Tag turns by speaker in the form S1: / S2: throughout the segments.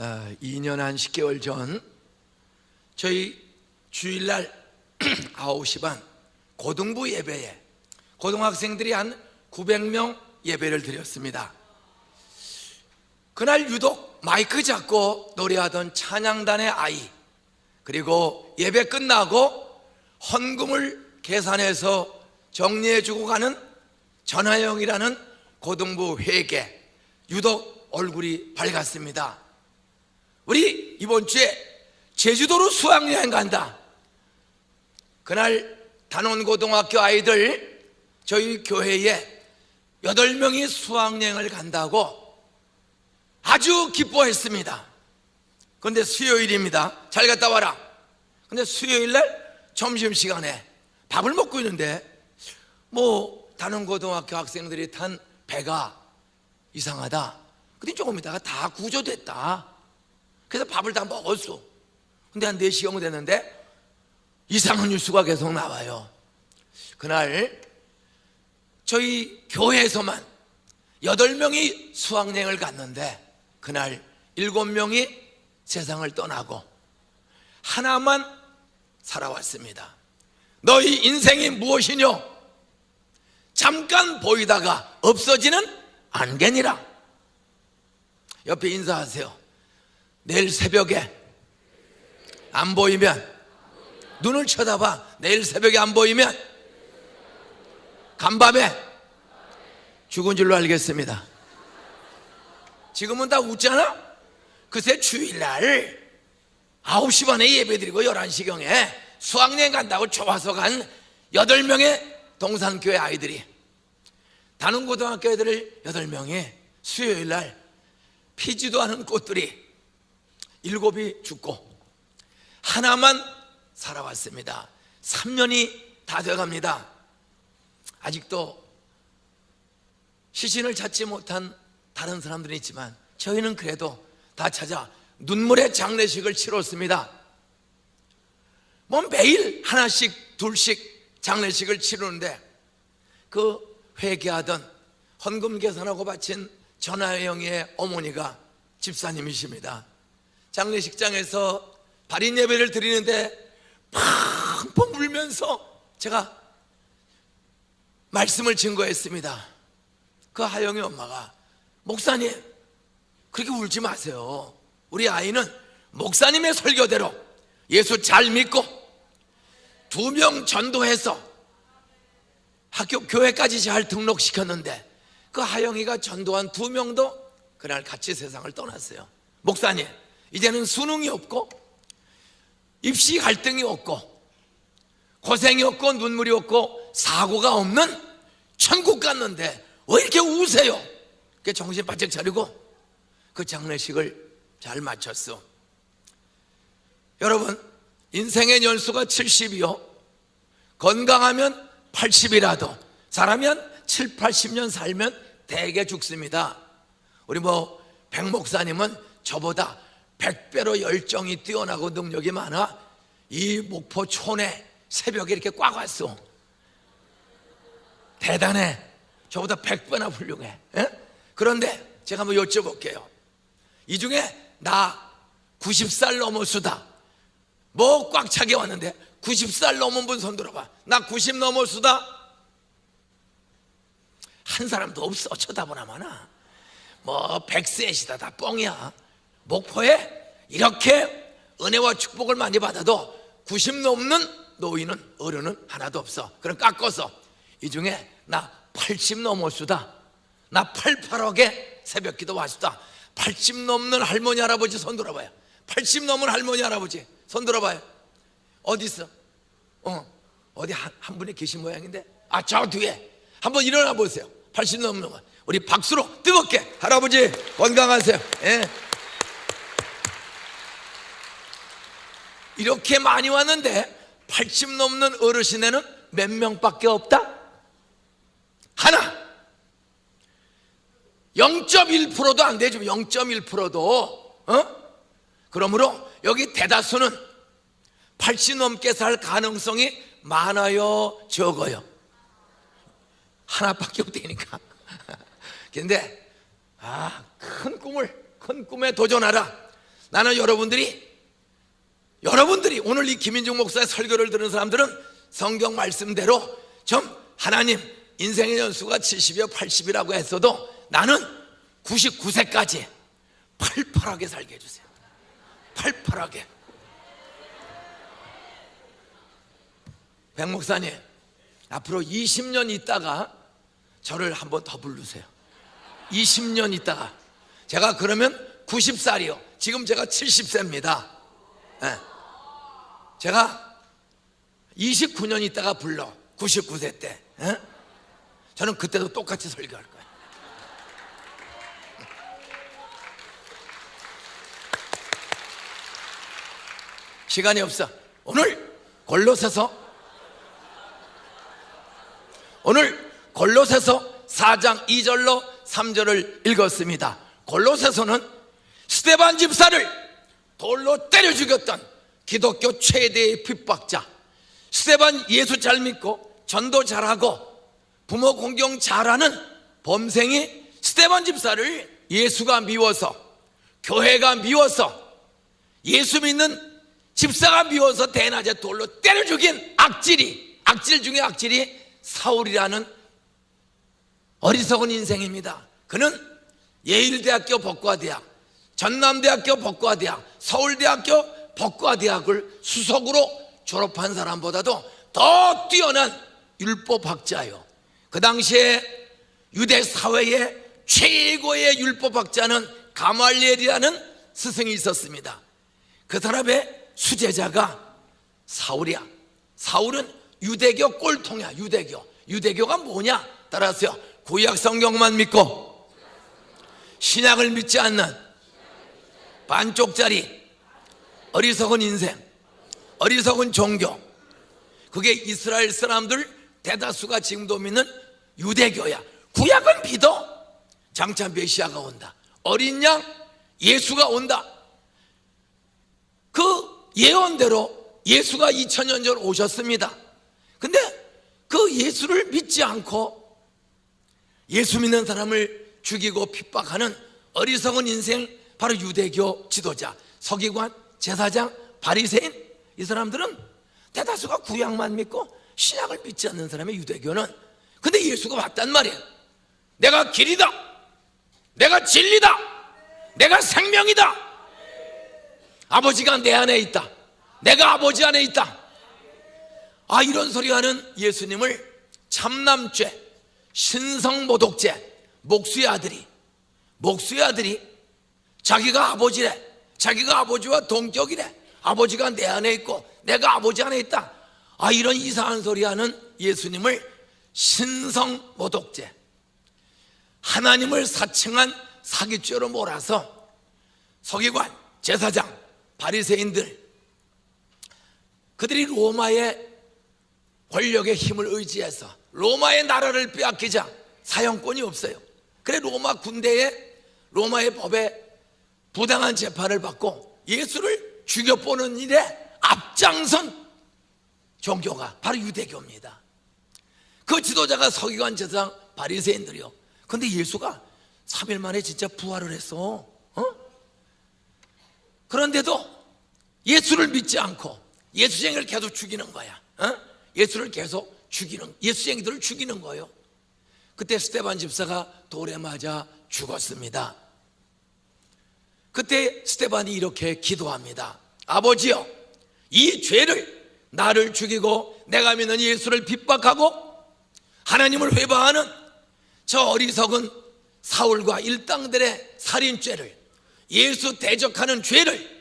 S1: 2년 한 10개월 전 저희 주일날 9시 반 고등부 예배에 고등학생들이 한 900명 예배를 드렸습니다. 그날 유독 마이크 잡고 노래하던 찬양단의 아이, 그리고 예배 끝나고 헌금을 계산해서 정리해주고 가는 전하영이라는 고등부 회계, 유독 얼굴이 밝았습니다. 우리 이번 주에 제주도로 수학여행 간다. 그날 단원고등학교 아이들 저희 교회에 8명이 수학여행을 간다고 아주 기뻐했습니다. 그런데 수요일입니다. 잘 갔다 와라. 근데 수요일날 점심시간에 밥을 먹고 있는데 단원고등학교 학생들이 탄 배가 이상하다. 근데 조금 있다가 다 구조됐다. 그래서 밥을 다 먹었어. 근데 한 4시경 됐는데 이상한 뉴스가 계속 나와요. 그날 저희 교회에서만 8명이 수학여행을 갔는데 그날 7명이 세상을 떠나고 하나만 살아왔습니다. 너희 인생이 무엇이뇨? 잠깐 보이다가 없어지는 안개니라. 옆에 인사하세요. 내일 새벽에 안 보이면, 눈을 쳐다봐. 내일 새벽에 안 보이면 간밤에 죽은 줄로 알겠습니다. 지금은 다 웃잖아? 그새 주일날 9시 반에 예배드리고 11시경에 수학여행 간다고 좋아서 간 8명의 동산교회 아이들이, 단원고등학교 애들 8명이 수요일날 피지도 않은 꽃들이 7이 죽고 하나만 살아왔습니다. 3년이 다 돼갑니다. 아직도 시신을 찾지 못한 다른 사람들이 있지만 저희는 그래도 다 찾아 눈물의 장례식을 치렀습니다. 매일 하나씩 둘씩 장례식을 치르는데 그 회개하던 헌금 계산하고 바친 전하영의 어머니가 집사님이십니다. 장례식장에서 발인 예배를 드리는데 펑펑 울면서 제가 말씀을 증거했습니다. 그 하영의 엄마가, 목사님 그렇게 울지 마세요. 우리 아이는 목사님의 설교대로 예수 잘 믿고 2명 전도해서 학교 교회까지 잘 등록시켰는데 그 하영이가 전도한 2명도 그날 같이 세상을 떠났어요. 목사님, 이제는 수능이 없고 입시 갈등이 없고 고생이 없고 눈물이 없고 사고가 없는 천국 갔는데 왜 이렇게 우세요? 정신 바짝 차리고 그 장례식을 잘 마쳤어. 여러분, 인생의 연수가 70이요 건강하면 80이라도 사람이 한 7, 80년 살면 대개 죽습니다. 우리 백 목사님은 저보다 100배로 열정이 뛰어나고 능력이 많아 이 목포 촌에 새벽에 이렇게 꽉 왔어. 대단해. 저보다 100배나 훌륭해. 그런데 제가 한번 여쭤볼게요. 이 중에 나 90살 넘었수다. 꽉 차게 왔는데 90살 넘은 분 손 들어봐. 나 90 넘었수다. 한 사람도 없어. 쳐다보나마나 100세시다. 다 뻥이야. 목포에 이렇게 은혜와 축복을 많이 받아도 90 넘는 노인은 어른은 하나도 없어. 그럼 깎아서 이 중에 나 80 넘었수다. 나 88억에 새벽기도 왔수다. 80 넘는 할머니 할아버지 손 들어봐요. 80 넘은 할머니 할아버지 손 들어봐요. 어디 있어? 어디 한 분이 계신 모양인데, 저 뒤에 한번 일어나 보세요. 80 넘는 분. 우리 박수로 뜨겁게 할아버지 건강하세요. 이렇게 많이 왔는데 80 넘는 어르신에는 몇 명밖에 없다? 하나. 0.1%도 안 되죠. 0.1%도. 그러므로 여기 대다수는 80 넘게 살 가능성이 많아요, 적어요? 하나밖에 없다니까. 근데 큰 꿈에 도전하라. 나는 여러분들이 오늘 이 김인중 목사의 설교를 들은 사람들은 성경 말씀대로 좀 하나님 인생의 연수가 70이요 80이라고 했어도 나는 99세까지 팔팔하게 살게 해주세요. 팔팔하게. 백 목사님, 앞으로 20년 있다가 저를 한번 더 부르세요. 20년 있다가. 제가 그러면 90살이요. 지금 제가 70세입니다. 네. 제가 29년 있다가 불러. 99세 때. 네? 저는 그때도 똑같이 설교할 거예요. 시간이 없어. 오늘 골로새서 4장 2절로 3절을 읽었습니다. 골로새서는 스데반 집사를 돌로 때려 죽였던 기독교 최대의 핍박자, 스데반 예수 잘 믿고 전도 잘하고 부모 공경 잘하는 범생이 스데반 집사를 예수가 미워서, 교회가 미워서, 예수 믿는 집사가 미워서 대낮에 돌로 때려 죽인 악질 중에 악질이 사울이라는 어리석은 인생입니다. 그는 예일대학교 법과대학, 전남대학교 법과대학, 서울대학교 법과대학을 수석으로 졸업한 사람보다도 더 뛰어난 율법학자요. 그 당시에 유대 사회의 최고의 율법학자는 가말리엘이라는 스승이 있었습니다. 그 사람의 수제자가 사울이야. 사울은 유대교 꼴통이야. 유대교가 뭐냐? 따라서요, 구약 성경만 믿고 신약을 믿지 않는 반쪽짜리 어리석은 인생, 어리석은 종교. 그게 이스라엘 사람들 대다수가 지금도 믿는 유대교야. 구약은 믿어. 장차 메시아가 온다. 어린 양 예수가 온다. 그 예언대로 예수가 2000년 전 오셨습니다. 근데 그 예수를 믿지 않고 예수 믿는 사람을 죽이고 핍박하는 어리석은 인생, 바로 유대교 지도자, 서기관, 제사장, 바리새인, 이 사람들은 대다수가 구약만 믿고 신약을 믿지 않는 사람의 유대교는. 근데 예수가 왔단 말이에요. 내가 길이다, 내가 진리다, 내가 생명이다, 아버지가 내 안에 있다, 내가 아버지 안에 있다. 이런 소리 하는 예수님을 참남죄, 신성모독죄, 목수의 아들이 자기가 아버지래, 자기가 아버지와 동격이래, 아버지가 내 안에 있고 내가 아버지 안에 있다, 이런 이상한 소리 하는 예수님을 신성모독죄, 하나님을 사칭한 사기죄로 몰아서 서기관, 제사장, 바리새인들, 그들이 로마의 권력의 힘을 의지해서 로마의 나라를 빼앗기자 사형권이 없어요. 그래 로마 군대에, 로마의 법에 부당한 재판을 받고 예수를 죽여보는 일에 앞장선 종교가 바로 유대교입니다. 그 지도자가 서기관, 제사장, 바리새인들이요. 근데 예수가 3일 만에 진짜 부활을 했어. 그런데도 예수를 믿지 않고 예수쟁이를 계속 죽이는 거야. 예수를 계속 죽이는, 예수쟁이들을 죽이는 거예요. 그때 스데반 집사가 돌에 맞아 죽었습니다. 그때 스데반이 이렇게 기도합니다. 아버지여, 이 죄를, 나를 죽이고 내가 믿는 예수를 핍박하고 하나님을 회방하는 저 어리석은 사울과 일당들의 살인죄를, 예수 대적하는 죄를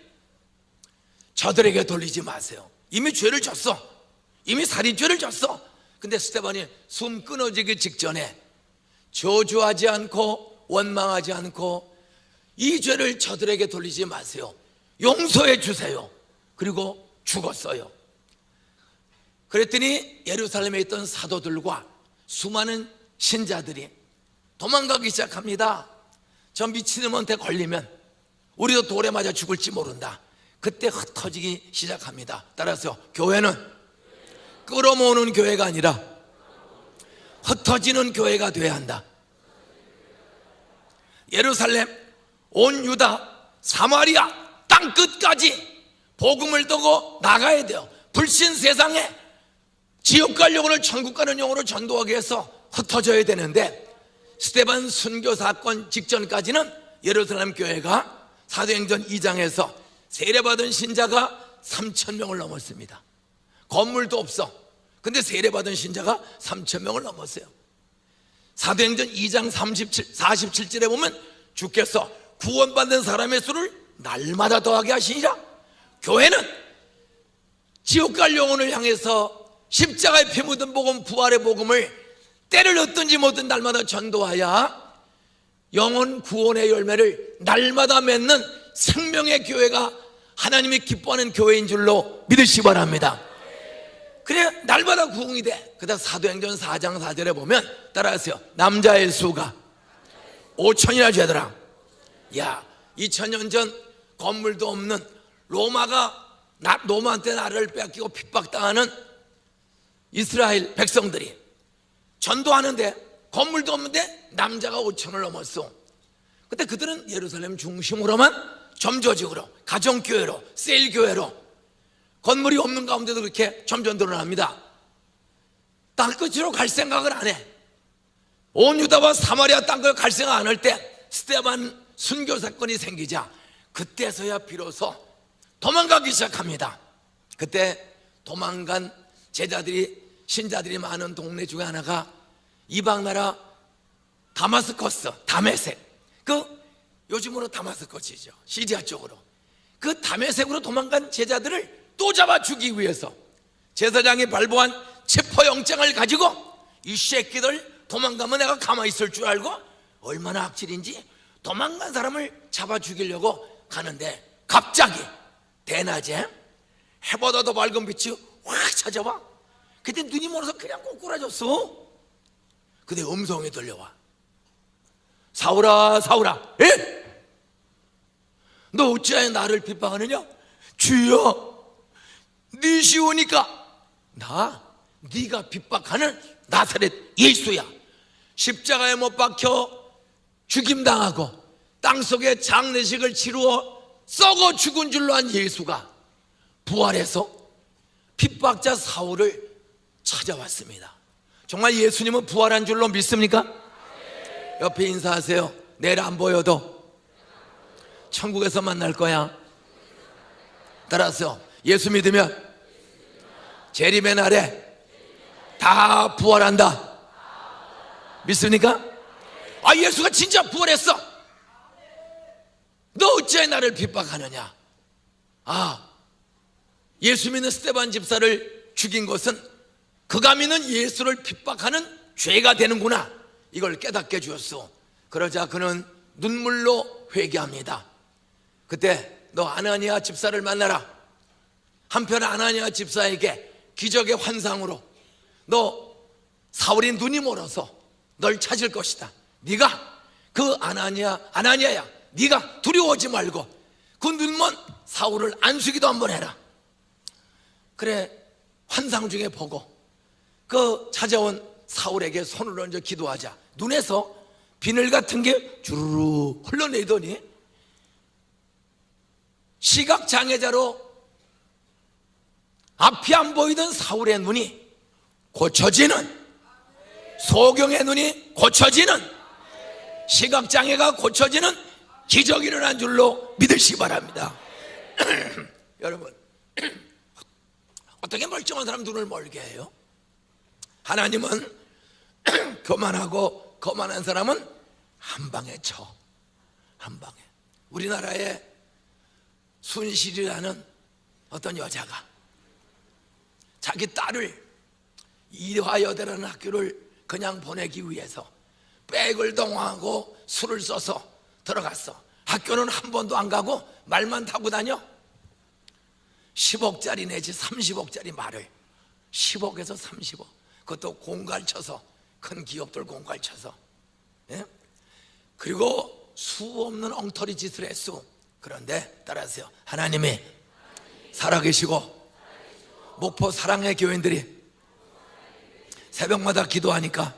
S1: 저들에게 돌리지 마세요. 이미 죄를 졌어. 이미 살인죄를 졌어. 근데 스데반이 숨 끊어지기 직전에 저주하지 않고 원망하지 않고 이 죄를 저들에게 돌리지 마세요, 용서해 주세요. 그리고 죽었어요. 그랬더니 예루살렘에 있던 사도들과 수많은 신자들이 도망가기 시작합니다. 저 미친놈한테 걸리면 우리도 돌에 맞아 죽을지 모른다. 그때 흩어지기 시작합니다. 따라서 교회는 끌어모으는 교회가 아니라 흩어지는 교회가 되어야 한다. 예루살렘, 온 유다, 사마리아 딱 땅 끝까지 복음을 두고 나가야 돼요. 불신 세상에 지옥 갈 영혼을 천국 가는 영혼으로 전도하기 위해서 흩어져야 되는데, 스데반 순교 사건 직전까지는 예루살렘 교회가 사도행전 2장에서 세례받은 신자가 3,000명을 넘었습니다. 건물도 없어. 근데 세례받은 신자가 3,000명을 넘었어요. 사도행전 2장 47절에 보면 주께서 구원받는 사람의 수를 날마다 더하게 하시니라. 교회는 지옥 갈 영혼을 향해서 십자가에 피 묻은 복음, 부활의 복음을 때를 얻든지 뭐든 날마다 전도하여 영혼 구원의 열매를 날마다 맺는 생명의 교회가 하나님이 기뻐하는 교회인 줄로 믿으시기 바랍니다. 그래 날마다 구원이 돼. 그 다음 사도행전 4장 4절에 보면 따라하세요. 남자의 수가 5천이나 되더라. 야, 2000년 전 건물도 없는 로마한테 나라를 뺏기고 핍박당하는 이스라엘 백성들이 전도하는데 건물도 없는데 남자가 5천을 넘었어. 근데 그들은 예루살렘 중심으로만 점조직으로, 가정교회로, 셀교회로, 건물이 없는 가운데도 그렇게 점전도를 합니다. 땅끝으로 갈 생각을 안 해. 온 유다와 사마리아 땅끝 갈 생각 안 할 때 스데반 순교 사건이 생기자 그때서야 비로소 도망가기 시작합니다. 그때 도망간 신자들이 많은 동네 중에 하나가 이방 나라 다메섹, 요즘으로 다마스커스죠. 시리아 쪽으로. 그 다메섹으로 도망간 제자들을 또 잡아 죽이기 위해서 제사장이 발부한 체포영장을 가지고 이 새끼들 도망가면 내가 가만히 있을 줄 알고 얼마나 악질인지 도망간 사람을 잡아 죽이려고 가는데 갑자기 대낮에 해보다 더 밝은 빛이 확 찾아와. 그때 눈이 멀어서 그냥 꼬꾸라졌어. 근데 음성이 들려와. 사울아, 사울아, 에? 너 어찌하여 나를 핍박하느냐? 주여, 네 시오니까. 네가 핍박하는 나사렛 예수야. 십자가에 못 박혀 죽임당하고 땅속에 장례식을 치루어 썩어 죽은 줄로 한 예수가 부활해서 핍박자 사울을 찾아왔습니다. 정말 예수님은 부활한 줄로 믿습니까? 옆에 인사하세요. 내일 안 보여도 천국에서 만날 거야. 따라서 예수 믿으면 재림의 날에 다 부활한다. 믿습니까? 아, 예수가 진짜 부활했어. 너 어찌해 나를 핍박하느냐? 예수 믿는 스데반 집사를 죽인 것은 그가 믿는 예수를 핍박하는 죄가 되는구나. 이걸 깨닫게 해주었어. 그러자 그는 눈물로 회개합니다. 그때 너 아나니아 집사를 만나라. 한편 아나니아 집사에게 기적의 환상으로 너 사울이 눈이 멀어서 널 찾을 것이다. 네가 그 아나니아야, 네가 두려워하지 말고 그 눈먼 사울을 안수기도 한번 해라. 그래, 환상 중에 보고 그 찾아온 사울에게 손을 얹어 기도하자 눈에서 비늘 같은 게 주르르 흘러내더니 시각장애자로 앞이 안 보이던 사울의 눈이 고쳐지는, 소경의 눈이 고쳐지는, 시각장애가 고쳐지는 기적이 일어난 줄로 믿으시기 바랍니다. 여러분, 어떻게 멀쩡한 사람 눈을 멀게 해요? 하나님은 교만하고 거만한 사람은 한 방에 쳐. 한 방에. 우리나라에 순실이라는 어떤 여자가 자기 딸을 이화여대라는 학교를 그냥 보내기 위해서 백을 동원하고 술을 써서 들어갔어. 학교는 한 번도 안 가고 말만 타고 다녀. 10억짜리 내지 30억짜리 말을 10억에서 30억, 그것도 공갈 쳐서, 큰 기업들 공갈 쳐서, 예? 그리고 수 없는 엉터리 짓을 했어. 그런데 따라하세요. 하나님이 살아계시고 목포 사랑의 교인들이 새벽마다 기도하니까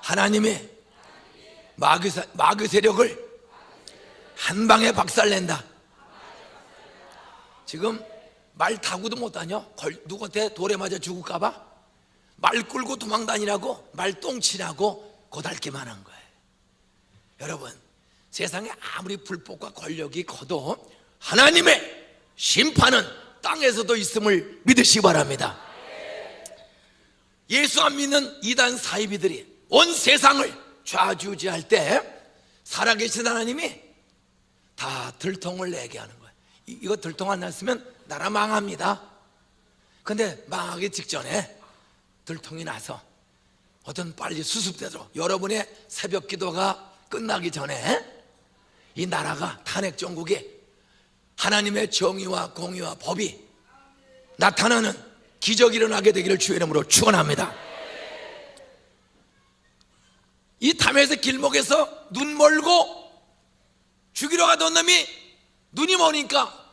S1: 하나님이 마귀 세력을 한 방에 박살낸다. 지금 말 타고도 못 다녀? 누구한테 돌에 맞아 죽을까봐? 말 끌고 도망다니라고, 말 똥치라고 고달기만 한 거예요. 여러분, 세상에 아무리 불법과 권력이 커도 하나님의 심판은 땅에서도 있음을 믿으시기 바랍니다. 예수 안 믿는 이단 사이비들이 온 세상을 좌지우지할 때 살아계신 하나님이 다 들통을 내게 하는 거예요. 이거 들통 안 났으면 나라 망합니다. 근데 망하기 직전에 들통이 나서 어떤 빨리 수습되도록, 여러분의 새벽 기도가 끝나기 전에 이 나라가, 탄핵 정국이 하나님의 정의와 공의와 법이 나타나는 기적이 일어나게 되기를 주의 이름으로 축원합니다. 이 다메섹 길목에서 눈 멀고 죽이러 가던 놈이 눈이 머니까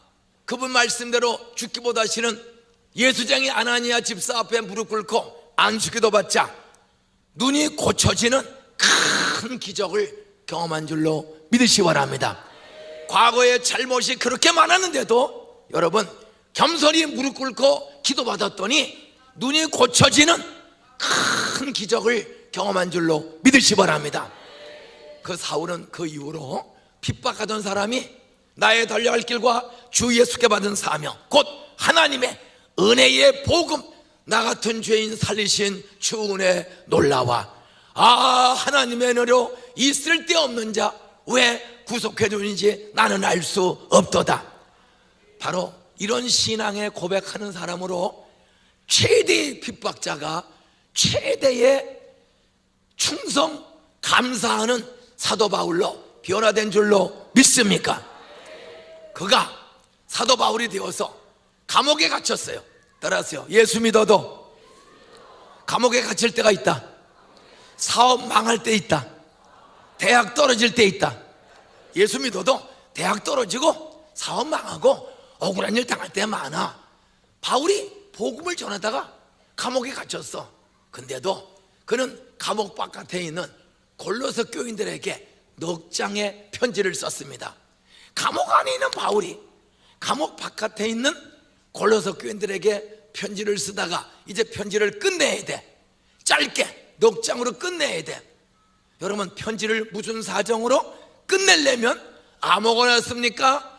S1: 그분 말씀대로 죽기보다 싫은 예수장이 아나니아 집사 앞에 무릎 꿇고 안수기도 받자 눈이 고쳐지는 큰 기적을 경험한 줄로 믿으시기 바랍니다. 과거에 잘못이 그렇게 많았는데도 여러분 겸손히 무릎 꿇고 기도받았더니 눈이 고쳐지는 큰 기적을 경험한 줄로 믿으시기 바랍니다. 그 사울은 그 이후로 핍박하던 사람이 나의 달려갈 길과 주 예수께 받은 사명, 곧 하나님의 은혜의 복음, 나 같은 죄인 살리신 주 은혜 놀라와 하나님의 은혜로 이 쓸데없는 자 왜 구속해 주는지 나는 알 수 없도다. 바로 이런 신앙의 고백하는 사람으로 최대의 핍박자가 최대의 충성 감사하는 사도 바울로 변화된 줄로 믿습니까? 그가 사도 바울이 되어서 감옥에 갇혔어요. 따라하세요. 예수 믿어도 감옥에 갇힐 때가 있다. 사업 망할 때 있다. 대학 떨어질 때 있다. 예수 믿어도 대학 떨어지고 사업 망하고 억울한 일 당할 때 많아. 바울이 복음을 전하다가 감옥에 갇혔어. 근데도 그는 감옥 바깥에 있는 골로새 교인들에게 넉 장의 편지를 썼습니다. 감옥 안에 있는 바울이 감옥 바깥에 있는 골로새 교인들에게 편지를 쓰다가 이제 편지를 끝내야 돼. 짧게 넉 장으로 끝내야 돼. 여러분, 편지를 무슨 사정으로 끝내려면 아무거나 씁니까?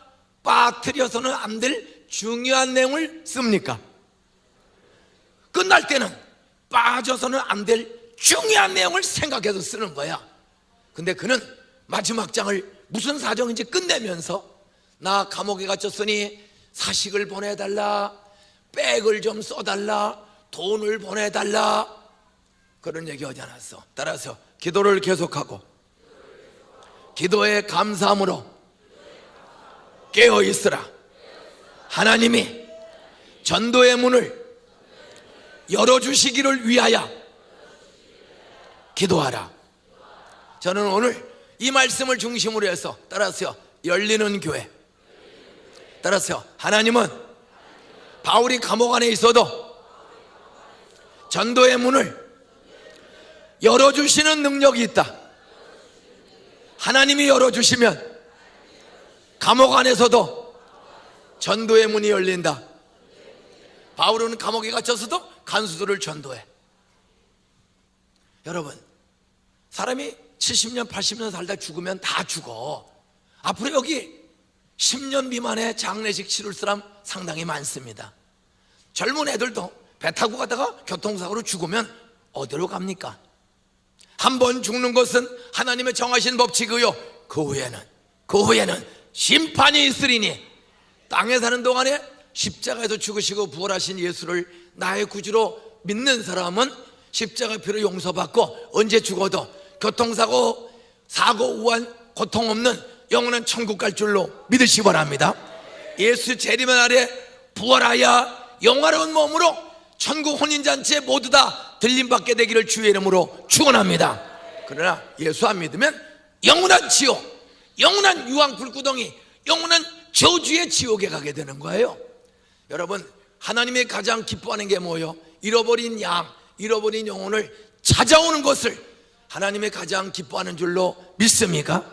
S1: 빠뜨려서는 안 될 중요한 내용을 씁니까? 끝날 때는 빠져서는 안 될 중요한 내용을 생각해서 쓰는 거야. 근데 그는 마지막 장을 무슨 사정인지 끝내면서 나 감옥에 갇혔으니 사식을 보내달라, 백을 좀 써달라, 돈을 보내달라, 그런 얘기 하지 않았어. 따라서 기도를 계속하고 기도에 감사함으로 깨어있으라. 하나님이 전도의 문을 열어주시기를 위하여 기도하라. 저는 오늘 이 말씀을 중심으로 해서 따라서요, 열리는 교회, 따라서요, 하나님은 바울이 감옥 안에 있어도 전도의 문을 열어주시는 능력이 있다. 하나님이 열어주시면 감옥 안에서도 전도의 문이 열린다. 바울은 감옥에 갇혀서도 간수들을 전도해. 여러분, 사람이 70년 80년 살다 죽으면 다 죽어. 앞으로 여기 10년 미만의 장례식 치를 사람 상당히 많습니다. 젊은 애들도 배 타고 가다가 교통사고로 죽으면 어디로 갑니까? 한 번 죽는 것은 하나님의 정하신 법칙이요, 그 후에는 심판이 있으리니 땅에 사는 동안에 십자가에서 죽으시고 부활하신 예수를 나의 구주로 믿는 사람은 십자가 피로 용서받고 언제 죽어도 교통사고, 사고, 우한, 고통 없는 영원한 천국 갈 줄로 믿으시기 바랍니다. 예수 재림의 날에 부활하여 영화로운 몸으로 천국 혼인잔치에 모두 다 들림받게 되기를 주의 이름으로 축원합니다. 그러나 예수 안 믿으면 영원한 지옥, 영원한 유황 불구덩이, 영원한 저주의 지옥에 가게 되는 거예요. 여러분, 하나님이 가장 기뻐하는 게 뭐예요? 잃어버린 양, 잃어버린 영혼을 찾아오는 것을 하나님이 가장 기뻐하는 줄로 믿습니까?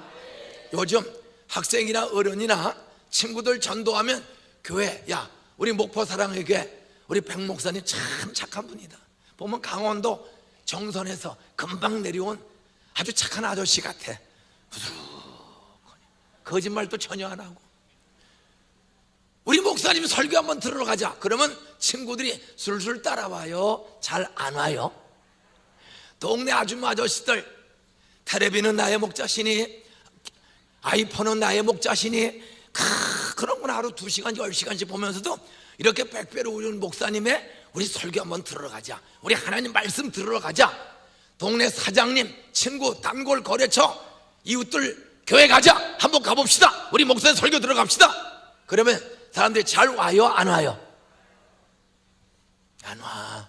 S1: 요즘 학생이나 어른이나 친구들 전도하면 교회, 야, 우리 목포 사랑회교회 우리 백 목사님 참 착한 분이다. 보면 강원도 정선에서 금방 내려온 아주 착한 아저씨 같아. 부드러운 거짓말도 전혀 안 하고. 우리 목사님 설교 한번 들으러 가자. 그러면 친구들이 술술 따라와요? 잘 안 와요? 동네 아줌마 아저씨들, 테레비는 나의 목자시니, 아이폰은 나의 목자시니, 그런 건 하루 2시간 10시간씩 보면서도 이렇게 백배로 우리 목사님의 우리 설교 한번 들으러 가자, 우리 하나님 말씀 들으러 가자, 동네 사장님, 친구, 단골, 거래처, 이웃들 교회 가자, 한번 가봅시다, 우리 목사님 설교 들어갑시다. 그러면 사람들이 잘 와요? 안 와요? 안 와.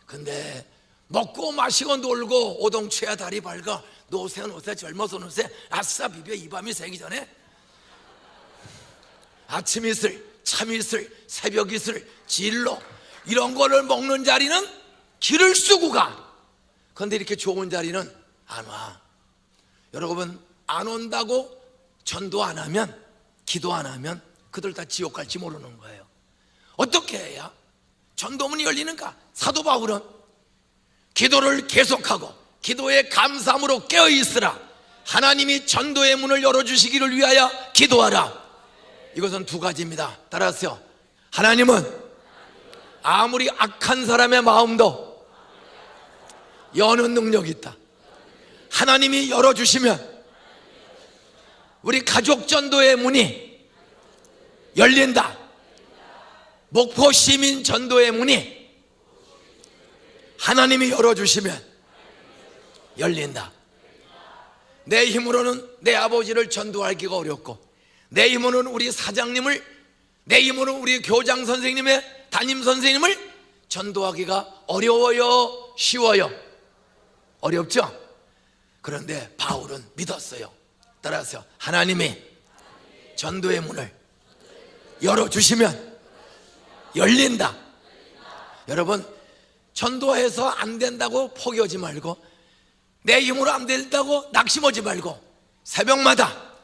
S1: 근데 먹고 마시고 놀고 오동치야 다리 밝아, 노세 노세 젊어서 노세, 아싸 비벼 이 밤이 새기 전에 아침 이슬, 참 이슬, 새벽 이슬, 진로 이런 거를 먹는 자리는 길을 쓰고 가. 그런데 이렇게 좋은 자리는 안 와. 여러분, 안 온다고 전도 안 하면, 기도 안 하면 그들 다 지옥 갈지 모르는 거예요. 어떻게 해야 전도문이 열리는가? 사도 바울은 기도를 계속하고 기도의 감사함으로 깨어있으라, 하나님이 전도의 문을 열어주시기를 위하여 기도하라. 이것은 2가지입니다. 따라하세요. 하나님은 아무리 악한 사람의 마음도 여는 능력이 있다. 하나님이 열어주시면 우리 가족 전도의 문이 열린다. 목포 시민 전도의 문이 하나님이 열어주시면 열린다. 내 힘으로는 내 아버지를 전도하기가 어렵고, 내 힘으로는 우리 사장님을, 내 힘으로는 우리 교장 선생님의 담임 선생님을 전도하기가 어려워요? 쉬워요? 어렵죠? 그런데 바울은 믿었어요. 따라서 하나님이 전도의 문을 열어주시면 열린다. 여러분, 전도해서 안 된다고 포기하지 말고, 내 힘으로 안 된다고 낙심하지 말고, 새벽마다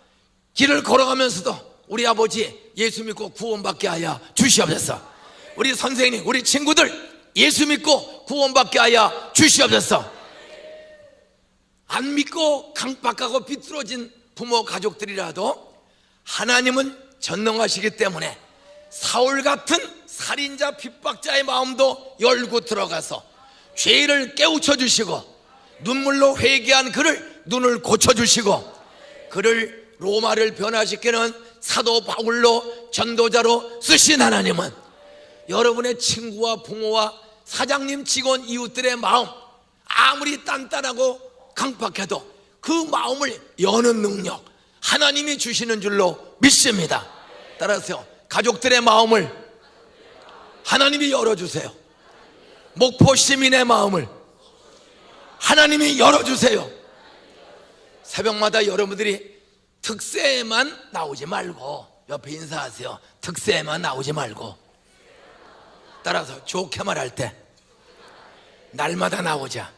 S1: 길을 걸어가면서도 우리 아버지 예수 믿고 구원받게 하여 주시옵소서. 우리 선생님, 우리 친구들 예수 믿고 구원받게 하여 주시옵소서. 안 믿고 강박하고 비뚤어진 부모 가족들이라도 하나님은 전능하시기 때문에 사울 같은 살인자 핍박자의 마음도 열고 들어가서 죄를 깨우쳐 주시고, 눈물로 회개한 그를 눈을 고쳐주시고, 그를 로마를 변화시키는 사도 바울로 전도자로 쓰신 하나님은 여러분의 친구와 부모와 사장님, 직원, 이웃들의 마음 아무리 단단하고 강박해도 그 마음을 여는 능력 하나님이 주시는 줄로 믿습니다. 따라서 가족들의 마음을 하나님이 열어주세요. 목포 시민의 마음을 하나님이 열어주세요. 새벽마다 여러분들이 특세에만 나오지 말고, 옆에 인사하세요. 특세에만 나오지 말고, 따라서 좋게 말할 때 날마다 나오자.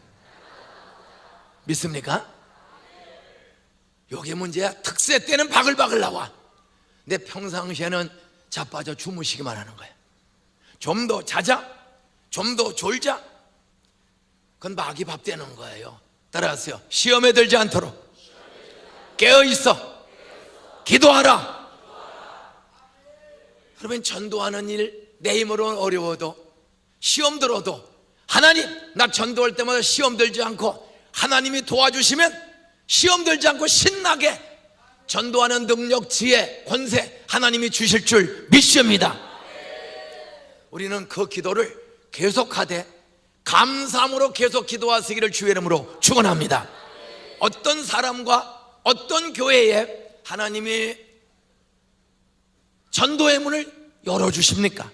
S1: 믿습니까? 요게 문제야. 특세 때는 바글바글 나와. 근데 평상시에는 자빠져 주무시기만 하는 거야. 좀 더 자자, 좀 더 졸자, 그건 마귀 밥 되는 거예요. 따라하세요. 시험에 들지 않도록 깨어있어 기도하라. 그러면 전도하는 일 내 힘으로는 어려워도, 시험 들어도 하나님, 나 전도할 때마다 시험 들지 않고 하나님이 도와주시면 시험 들지 않고 신나게 전도하는 능력, 지혜, 권세 하나님이 주실 줄 믿습니다. 우리는 그 기도를 계속하되 감사함으로 계속 기도하시기를 주의 이름으로 축원합니다. 어떤 사람과 어떤 교회에 하나님이 전도의 문을 열어주십니까?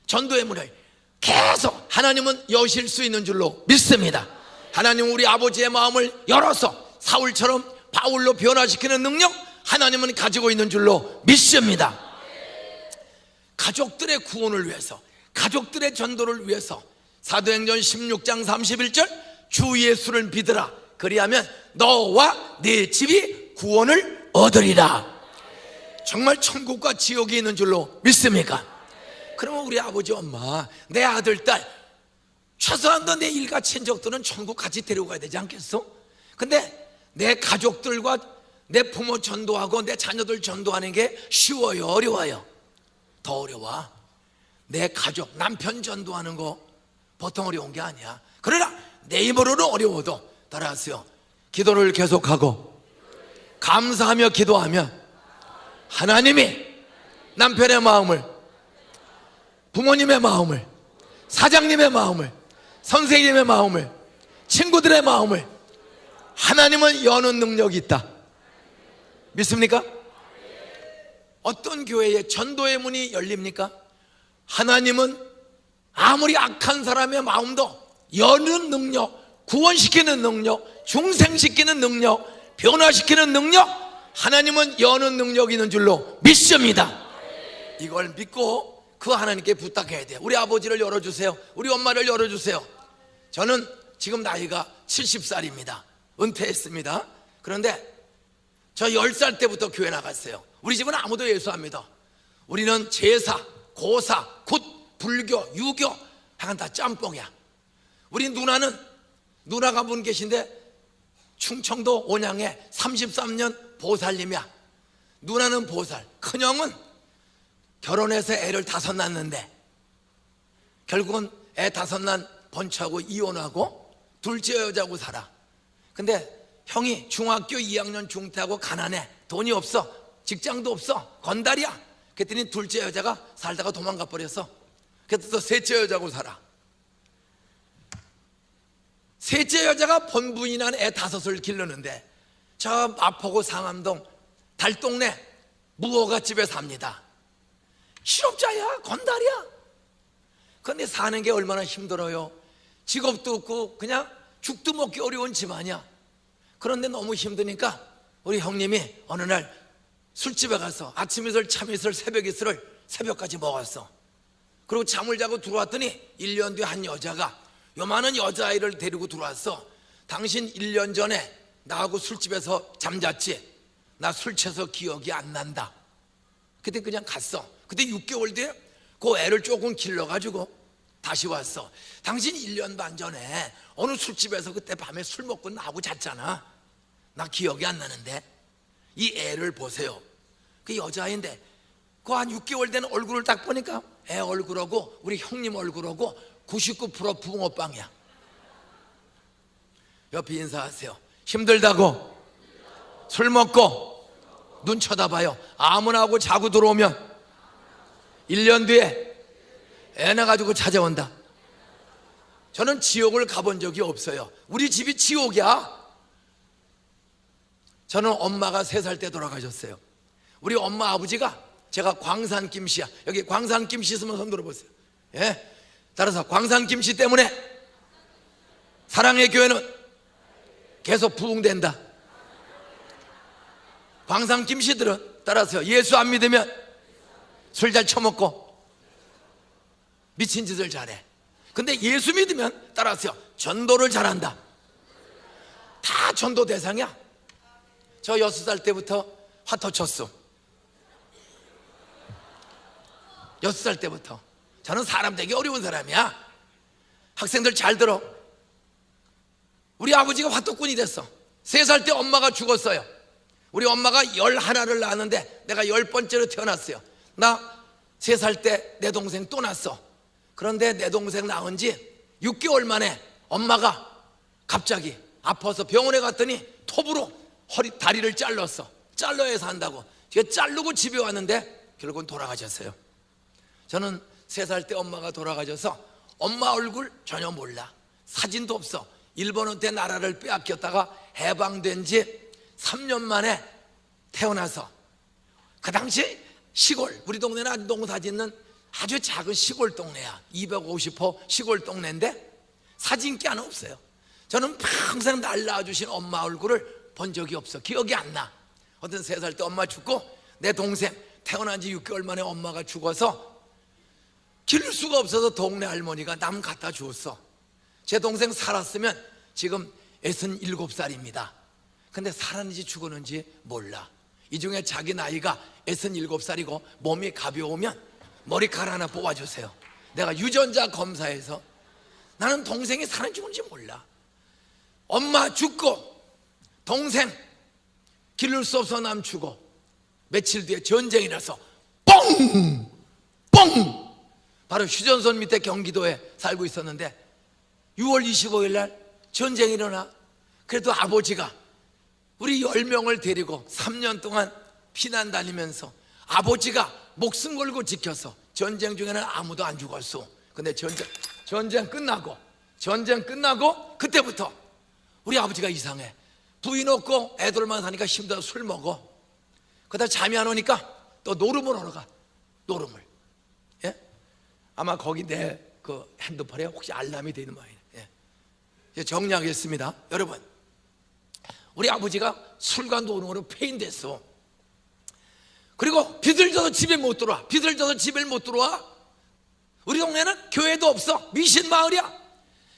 S1: 전도의 문을 계속 하나님은 여실 수 있는 줄로 믿습니다. 하나님은 우리 아버지의 마음을 열어서 사울처럼 바울로 변화시키는 능력 하나님은 가지고 있는 줄로 믿습니다. 가족들의 구원을 위해서, 가족들의 전도를 위해서 사도행전 16장 31절 주 예수를 믿으라, 그리하면 너와 네 집이 구원을 얻으리라. 정말 천국과 지옥이 있는 줄로 믿습니까? 그러면 우리 아버지 엄마, 내 아들 딸 최소한도 내 일가 친족들은 천국 같이 데리고 가야 되지 않겠어? 근데 내 가족들과 내 부모 전도하고 내 자녀들 전도하는 게 쉬워요, 어려워요? 더 어려워. 내 가족, 남편 전도하는 거 보통 어려운 게 아니야. 그러나 내 힘으로는 어려워도 따라하세요. 기도를 계속하고 감사하며 기도하면 하나님이 남편의 마음을, 부모님의 마음을, 사장님의 마음을, 선생님의 마음을, 친구들의 마음을 하나님은 여는 능력이 있다. 믿습니까? 어떤 교회에 전도의 문이 열립니까? 하나님은 아무리 악한 사람의 마음도 여는 능력, 구원시키는 능력, 중생시키는 능력, 변화시키는 능력, 하나님은 여는 능력이 있는 줄로 믿습니다. 이걸 믿고 그 하나님께 부탁해야 돼요. 우리 아버지를 열어주세요. 우리 엄마를 열어주세요. 저는 지금 나이가 70살입니다. 은퇴했습니다. 그런데 저 10살 때부터 교회 나갔어요. 우리 집은 아무도 예수 안 믿어. 우리는 제사, 고사, 굿, 불교, 유교 하여간 다 짬뽕이야. 우리 누나가 분 계신데 충청도 온양에 33년 보살님이야. 누나는 보살, 큰형은 결혼해서 애를 5 낳았는데 결국은 애 5 낳은 번처하고 이혼하고 둘째 여자하고 살아. 근데 형이 중학교 2학년 중퇴하고 가난해. 돈이 없어. 직장도 없어. 건달이야. 그랬더니 둘째 여자가 살다가 도망가 버렸어. 그래서 또 셋째 여자하고 살아. 셋째 여자가 본분이 난 애 5을 기르는데 저 마포구 상암동 달동네 무허가집에 삽니다. 실업자야, 건달이야. 그런데 사는 게 얼마나 힘들어요. 직업도 없고 그냥 죽도 먹기 어려운 집안이야. 그런데 너무 힘드니까 우리 형님이 어느 날 술집에 가서 아침 이슬, 참 이슬, 새벽 이슬을 새벽까지 먹었어. 그리고 잠을 자고 들어왔더니 1년 뒤에 한 여자가 요만한 여자아이를 데리고 들어왔어. 당신 1년 전에 나하고 술집에서 잠잤지? 나 술 취해서 기억이 안 난다. 그때 그냥 갔어. 그때 6개월 뒤에 그 애를 조금 길러가지고 다시 왔어. 당신 1년 반 전에 어느 술집에서 그때 밤에 술 먹고 나하고 잤잖아. 나 기억이 안 나는데 이 애를 보세요. 그 여자아이인데 그 한 6개월 된 얼굴을 딱 보니까 애 얼굴하고 우리 형님 얼굴하고 99% 붕어빵이야. 옆에 인사하세요. 힘들다고 술 먹고 눈 쳐다봐요. 아무나 하고 자고 들어오면 1년 뒤에 애 낳아가지고 찾아온다. 저는 지옥을 가본 적이 없어요. 우리 집이 지옥이야. 저는 엄마가 3살 때 돌아가셨어요. 우리 엄마 아버지가 제가 광산 김씨야. 여기 광산 김씨 있으면 손 들어보세요. 예? 따라서 광산 김씨 때문에 사랑의 교회는 계속 부흥된다. 광산 김씨들은 따라서 예수 안 믿으면 술 잘 처먹고 미친 짓을 잘해. 근데 예수 믿으면 따라서 전도를 잘한다. 다 전도 대상이야. 저 6살 때부터 화터 쳤어. 6살 때부터. 저는 사람 되기 어려운 사람이야. 학생들 잘 들어. 우리 아버지가 화토꾼이 됐어. 3살 때 엄마가 죽었어요. 우리 엄마가 11을 낳았는데 내가 10번째로 태어났어요. 나 3살 때 내 동생 또 낳았어. 그런데 내 동생 낳은 지 6개월 만에 엄마가 갑자기 아파서 병원에 갔더니 톱으로 다리를 잘랐어. 잘라야 산다고. 제가 자르고 집에 왔는데 결국은 돌아가셨어요. 저는 3살 때 엄마가 돌아가셔서 엄마 얼굴 전혀 몰라. 사진도 없어. 일본한테 나라를 빼앗겼다가 해방된 지 3년 만에 태어나서 그 당시 시골, 우리 동네는 아주 농사 짓는 아주 작은 시골 동네야. 250호 시골 동네인데 사진기 하나 없어요. 저는 평생 날 낳아주신 엄마 얼굴을 본 적이 없어. 기억이 안 나. 어떤 3살 때 엄마 죽고 내 동생 태어난 지 6개월 만에 엄마가 죽어서 기를 수가 없어서 동네 할머니가 남 갖다 주었어. 제 동생 살았으면 지금 67살입니다. 근데 살았는지 죽었는지 몰라. 이 중에 자기 나이가 67살이고 몸이 가벼우면 머리카락 하나 뽑아주세요. 내가 유전자 검사해서 나는 동생이 사는 죽은지 몰라. 엄마 죽고 동생 기를 수 없어 남추고 며칠 뒤에 전쟁이 나서 뻥! 뻥! 바로 휴전선 밑에 경기도에 살고 있었는데 6월 25일 날 전쟁이 일어나. 그래도 아버지가 우리 10명을 데리고 3년 동안 피난 다니면서 아버지가 목숨 걸고 지켜서 전쟁 중에는 아무도 안 죽었어. 근데 전쟁 끝나고 그때부터 우리 아버지가 이상해. 부인 없고 애들만 사니까 힘들어서 술 먹어. 그러다 잠이 안 오니까 또 노름을 하러 가. 노름을. 예? 아마 거기 내 그 핸드폰에 혹시 알람이 되는 모양이네. 예. 이제 정리하겠습니다. 여러분, 우리 아버지가 술과 노름으로 폐인됐어. 그리고 비틀져서 집에 못 들어와. 우리 동네는 교회도 없어. 미신 마을이야.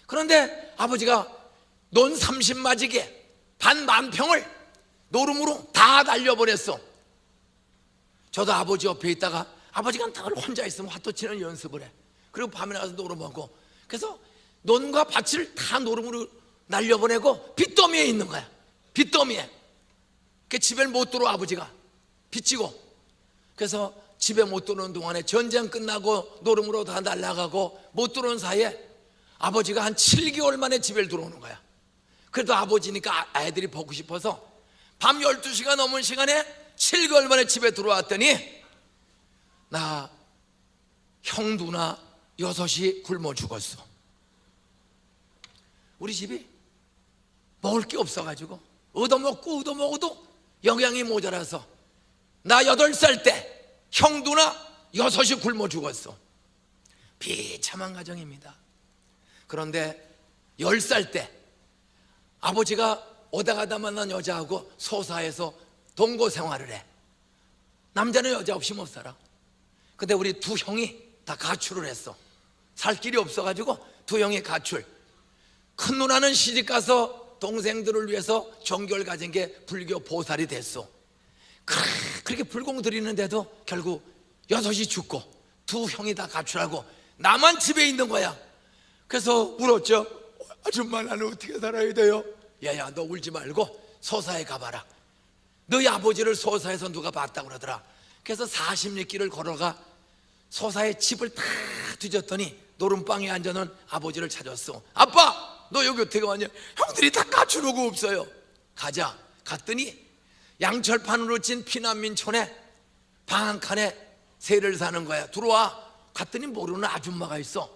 S1: 그런데 아버지가 논 30마지게 반 만평을 노름으로 다 날려버렸어. 저도 아버지 옆에 있다가 아버지가 늘 혼자 있으면 화토 치는 연습을 해. 그리고 밤에 나가서 노름하고. 그래서 논과 밭을 다 노름으로 날려보내고 빚더미에 있는 거야. 빚더미에. 그 집에 못 들어와. 아버지가 빚지고. 그래서 집에 못 들어오는 동안에 전쟁 끝나고 노름으로 다 날아가고 못 들어오는 사이에 아버지가 한 7개월 만에 집에 들어오는 거야. 그래도 아버지니까 아이들이 보고 싶어서 밤 12시가 넘은 시간에 7개월 만에 집에 들어왔더니 나 형 누나 6이 굶어 죽었어. 우리 집이 먹을 게 없어가지고 얻어먹어도 영양이 모자라서 나 8살 때 형 누나 6이 굶어 죽었어. 비참한 가정입니다. 그런데 10살 때 아버지가 오다 가다 만난 여자하고 소사에서 동거 생활을 해. 남자는 여자 없이 못 살아. 근데 우리 두 형이 다 가출을 했어. 살 길이 없어가지고 두 형이 가출. 큰 누나는 시집가서 동생들을 위해서 정결 가진 게 불교 보살이 됐어. 그렇게 불공 드리는데도 결국 6이 죽고 두 형이 다 가출하고 나만 집에 있는 거야. 그래서 울었죠. 아줌마, 나는 어떻게 살아야 돼요? 야야, 너 울지 말고 소사에 가봐라. 너희 아버지를 소사에서 누가 봤다고 그러더라. 그래서 40리길을 걸어가 소사의 집을 다 뒤졌더니 노름방에 앉아놓은 아버지를 찾았어. 아빠, 너 여기 어떻게 왔냐? 형들이 다 가출하고 없어요. 가자. 갔더니 양철판으로 찐 피난민촌에 방 한 칸에 새를 사는 거야. 들어와. 갔더니 모르는 아줌마가 있어.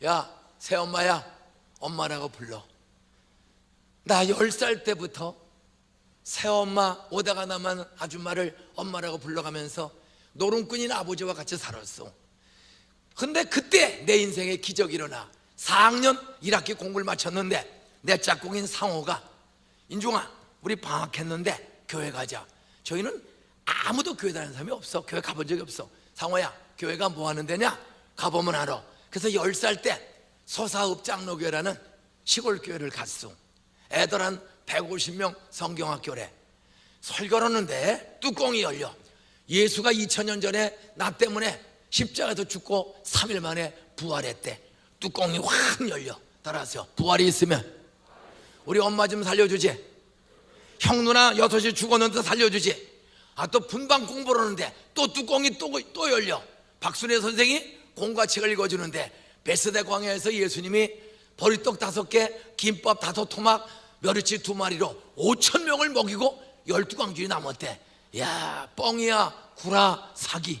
S1: 야, 새엄마야, 엄마라고 불러. 나 10살 때부터 새엄마 오다가 남은 아줌마를 엄마라고 불러가면서 노름꾼인 아버지와 같이 살았어. 근데 그때 내 인생에 기적이 일어나. 4학년 1학기 공부를 마쳤는데 내 짝꿍인 상호가, 인중아, 우리 방학했는데 교회 가자. 저희는 아무도 교회 다니는 사람이 없어. 교회 가본 적이 없어. 상호야, 교회가 뭐 하는 데냐? 가보면 알아. 그래서 10살 때 소사읍 장로교회라는 시골 교회를 갔어. 애들 한 150명 성경학교래. 설교를 하는데 뚜껑이 열려. 예수가 2000년 전에 나 때문에 십자가에서 죽고 3일 만에 부활했대. 뚜껑이 확 열려. 따라하세요. 부활이 있으면 우리 엄마 좀 살려주지. 형 누나 6이 죽었는데 살려주지. 아, 또 분방 공부를 하는데 또 뚜껑이 또 열려. 박순애 선생이 공과책을 읽어주는데 베스데 광야에서 예수님이 보리떡 5개, 김밥 5토막, 멸치 2마리로 5,000명을 먹이고 12광줄이 남았대. 야, 뻥이야, 구라, 사기.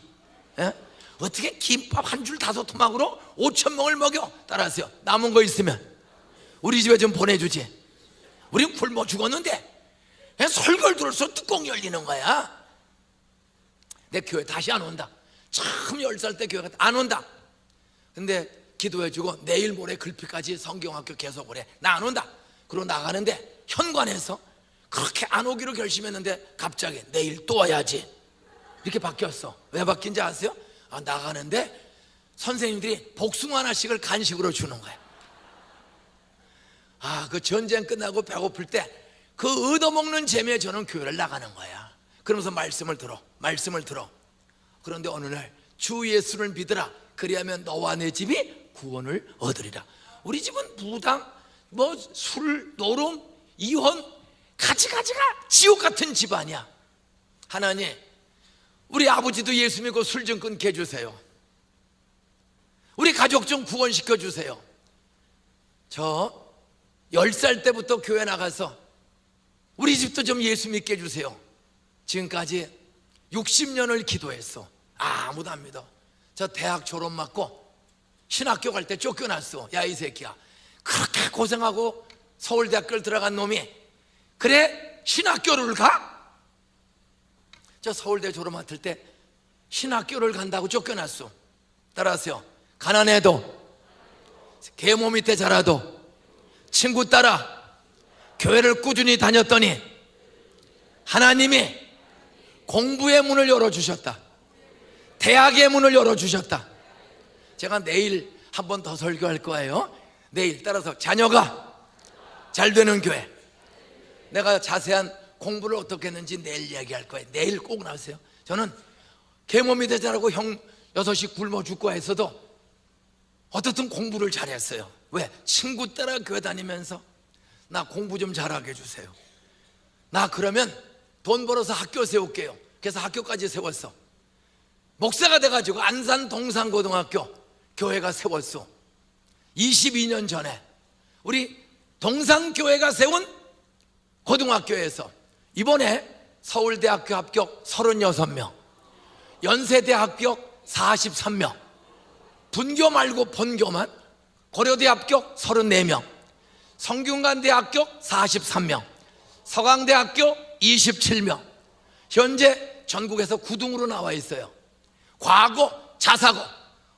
S1: 에? 어떻게 김밥 한 줄 5토막으로 5,000명을 먹여? 따라하세요. 남은 거 있으면 우리 집에 좀 보내주지. 우린 굶어 죽었는데 설교를 들을수록 뚜껑이 열리는 거야. 내 교회 다시 안 온다. 처음 10살 때 교회 안 온다. 근데 기도해주고 내일 모레 글피까지 성경학교 계속을 해. 나 안 온다. 그러고 나가는데 현관에서 그렇게 안 오기로 결심했는데 갑자기 내일 또 와야지 이렇게 바뀌었어. 왜 바뀐지 아세요? 아, 나가는데 선생님들이 복숭아 하나씩을 간식으로 주는 거야. 아, 그 전쟁 끝나고 배고플 때 그 얻어먹는 재미에 저는 교회를 나가는 거야. 그러면서 말씀을 들어. 그런데 어느 날 주 예수를 믿으라, 그리하면 너와 내 집이 구원을 얻으리라. 우리 집은 무당, 술, 노름, 이혼, 가지가 지옥 같은 집안이야. 하나님, 우리 아버지도 예수 믿고 술 좀 끊게 해주세요. 우리 가족 좀 구원시켜 주세요. 저 10살 때부터 교회 나가서 우리 집도 좀 예수 믿게 해주세요. 지금까지 60년을 기도했어. 아무도 안 믿어. 저 대학 졸업 맞고 신학교 갈 때 쫓겨났어. 야, 이 새끼야, 그렇게 고생하고 서울대학교를 들어간 놈이 그래 신학교를 가? 저 서울대 졸업 맡을 때 신학교를 간다고 쫓겨났어. 따라하세요. 가난해도, 계모 밑에 자라도, 친구 따라 교회를 꾸준히 다녔더니 하나님이 공부의 문을 열어주셨다. 대학의 문을 열어주셨다. 제가 내일 한 번 더 설교할 거예요. 내일. 따라서 자녀가 잘 되는 교회, 내가 자세한 공부를 어떻게 했는지 내일 이야기할 거예요. 내일 꼭 나오세요. 저는 계모 밑에 자라고 형 6이 굶어 죽고 했어도 어떻든 공부를 잘했어요. 왜? 친구 따라 교회 다니면서 나 공부 좀 잘하게 해주세요. 나 그러면 돈 벌어서 학교 세울게요. 그래서 학교까지 세웠어. 목사가 돼가지고 안산 동산고등학교 교회가 세웠어. 22년 전에 우리 동산교회가 세운 고등학교에서 이번에 서울대학교 합격 36명, 연세대 합격 43명, 분교 말고 본교만 고려대 합격 34명, 성균관대 합격 43명, 서강대 합격 27명, 현재 전국에서 9등으로 나와 있어요. 과거 자사고,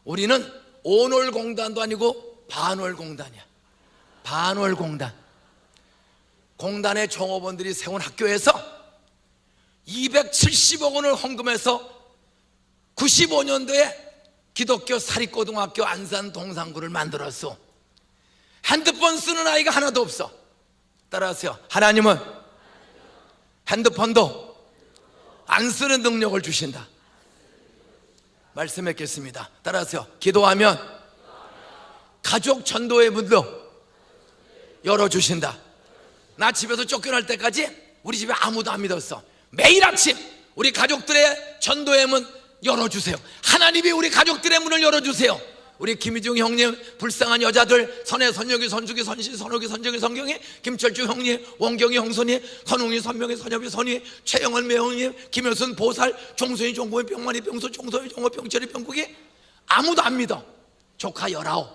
S1: 우리는 온월공단도 아니고 반월공단이야. 반월공단. 공단의 종업원들이 세운 학교에서 270억 원을 헌금해서 95년도에 기독교 사립고등학교 안산 동산구를 만들었어. 핸드폰 쓰는 아이가 하나도 없어. 따라하세요. 하나님은 핸드폰도 안 쓰는 능력을 주신다. 말씀했겠습니다. 따라하세요. 기도하면 가족 전도의 문도 열어주신다. 나 집에서 쫓겨날 때까지 우리 집에 아무도 안 믿었어. 매일 아침 우리 가족들의 전도의 문 열어주세요. 하나님이 우리 가족들의 문을 열어주세요. 우리 김희중 형님, 불쌍한 여자들, 선혜, 선혁이, 선숙이, 선신, 선옥이, 선정이, 성경이, 김철주 형님, 원경이, 형선이, 선웅이, 선명이, 선엽이, 선희, 최영원, 매형님, 김효순, 보살, 종순이, 종보이, 병만이, 병수, 종소희, 종호, 병철이, 병국이 아무도 안 믿어. 조카 19,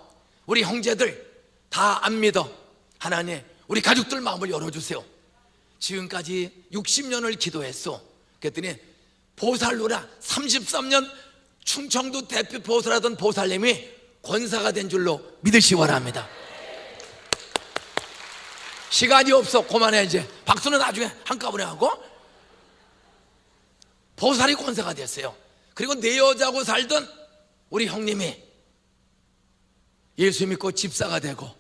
S1: 우리 형제들 다 안 믿어. 하나님, 우리 가족들 마음을 열어주세요. 지금까지 60년을 기도했어. 그랬더니 보살로라 33년 충청도 대표 보살하던 보살님이 권사가 된 줄로 믿으시기 바랍니다. 시간이 없어. 그만해 이제. 박수는 나중에 한꺼번에 하고. 보살이 권사가 됐어요. 그리고 내 여자고 살던 우리 형님이 예수 믿고 집사가 되고,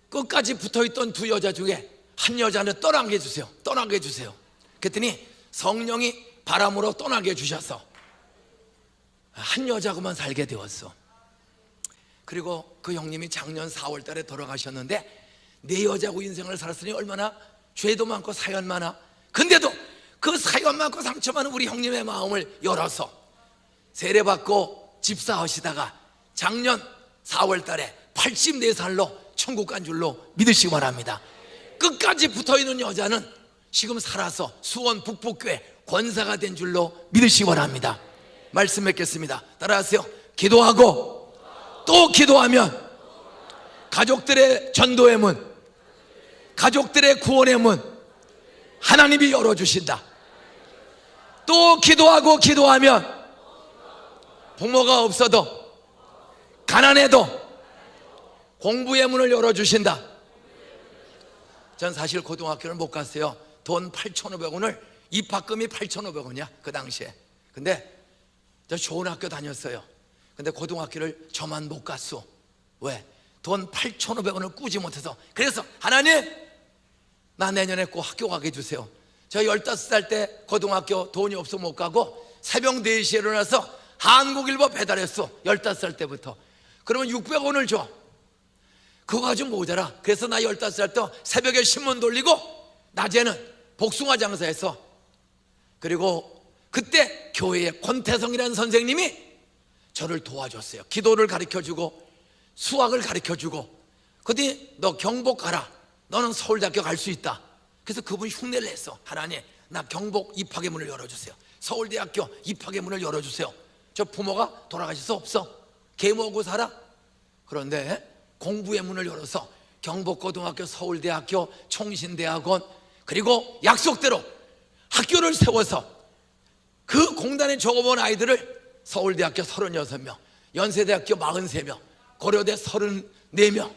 S1: 끝까지 붙어있던 두 여자 중에 한 여자는 떠나게 해주세요. 떠나게 해주세요. 그랬더니 성령이 바람으로 떠나게 해주셔서 한 여자고만 살게 되었어. 그리고 그 형님이 작년 4월 달에 돌아가셨는데, 내 여자고 인생을 살았으니 얼마나 죄도 많고 사연 많아. 근데도 그 사연 많고 상처 많은 우리 형님의 마음을 열어서 세례받고 집사하시다가 작년 4월 달에 84살로 천국 간 줄로 믿으시기 바랍니다. 끝까지 붙어있는 여자는 지금 살아서 수원 북북교회 권사가 된 줄로 믿으시기 바랍니다. 말씀 맺겠습니다. 따라하세요. 기도하고 또 기도하면 가족들의 전도의 문, 가족들의 구원의 문 하나님이 열어주신다. 또 기도하고 기도하면 부모가 없어도 가난해도 공부의 문을 열어주신다. 전 사실 고등학교를 못 갔어요. 돈 8,500원을, 입학금이 8,500원이야 그 당시에. 근데 저 좋은 학교 다녔어요. 근데 고등학교를 저만 못 갔어. 왜? 돈 8,500원을 꾸지 못해서. 그래서 하나님, 나 내년에 꼭 학교 가게 해주세요. 저 15살 때 고등학교 돈이 없어 못 가고 새벽 4시에 일어나서 한국일보 배달했어. 15살 때부터. 그러면 600원을 줘. 그거 가지고 모자라. 그래서 나 15살 때 새벽에 신문 돌리고 낮에는 복숭아 장사했어. 그리고 그때 교회에 권태성이라는 선생님이 저를 도와줬어요. 기도를 가르쳐주고 수학을 가르쳐주고. 그랬더니 너 경복 가라. 너는 서울대학교 갈 수 있다. 그래서 그분이 흉내를 냈어. 하나님, 나 경복 입학의 문을 열어주세요. 서울대학교 입학의 문을 열어주세요. 저 부모가 돌아가실 수 없어. 개 먹고 살아. 그런데 공부의 문을 열어서 경복고등학교, 서울대학교, 총신대학원, 그리고 약속대로 학교를 세워서 그 공단에 적어본 아이들을 서울대학교 36명, 연세대학교 43명, 고려대 34명,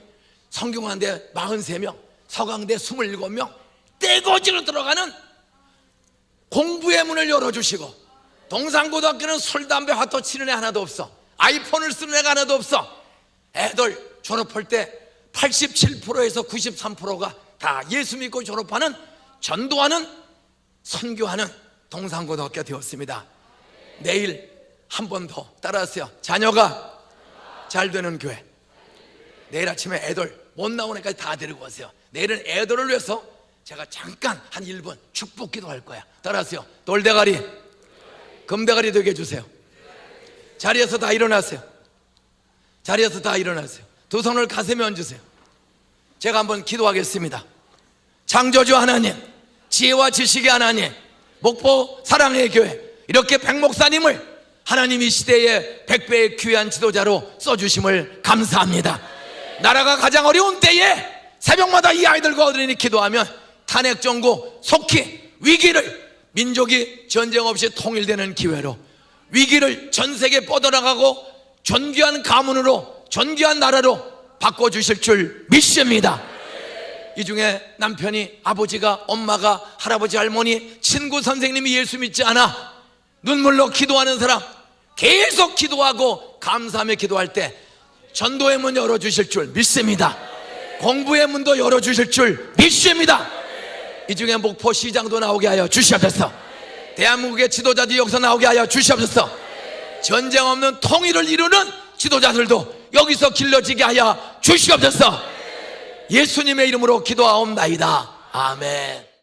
S1: 성균관대 43명, 서강대 27명, 떼거지로 들어가는 공부의 문을 열어주시고, 동산고등학교는 술, 담배, 화투 치는 애 하나도 없어. 아이폰을 쓰는 애가 하나도 없어. 애들 졸업할 때 87%에서 93%가 다 예수 믿고 졸업하는, 전도하는, 선교하는 동산고등학교 되었습니다. 내일 한 번 더 따라하세요. 자녀가 잘 되는 교회. 내일 아침에 애들 못 나오는 애까지 다 데리고 오세요. 내일은 애들을 위해서 제가 잠깐 한 1분 축복 기도할 거야. 따라하세요. 돌대가리, 금대가리 되게 해주세요. 자리에서 다 일어나세요. 자리에서 다 일어나세요. 두 손을 가슴에 얹으세요. 제가 한번 기도하겠습니다. 창조주 하나님, 지혜와 지식의 하나님, 목포 사랑의 교회, 이렇게 백 목사님을 하나님 이 시대에 100배의 귀한 지도자로 써주심을 감사합니다. 나라가 가장 어려운 때에 새벽마다 이 아이들과 어른이 기도하면 탄핵 정부 속히 위기를, 민족이 전쟁 없이 통일되는 기회로 위기를 전 세계에 뻗어나가고 존귀한 가문으로, 존귀한 나라로 바꿔주실 줄 믿습니다. 이 중에 남편이, 아버지가, 엄마가, 할아버지, 할머니, 친구, 선생님이 예수 믿지 않아 눈물로 기도하는 사람, 계속 기도하고 감사하며 기도할 때 전도의 문 열어주실 줄 믿습니다. 공부의 문도 열어주실 줄 믿습니다. 이 중에 목포시장도 나오게 하여 주시옵소서. 대한민국의 지도자들이 여기서 나오게 하여 주시옵소서. 전쟁 없는 통일을 이루는 지도자들도 여기서 길러지게 하여 주시옵소서. 예수님의 이름으로 기도하옵나이다. 아멘.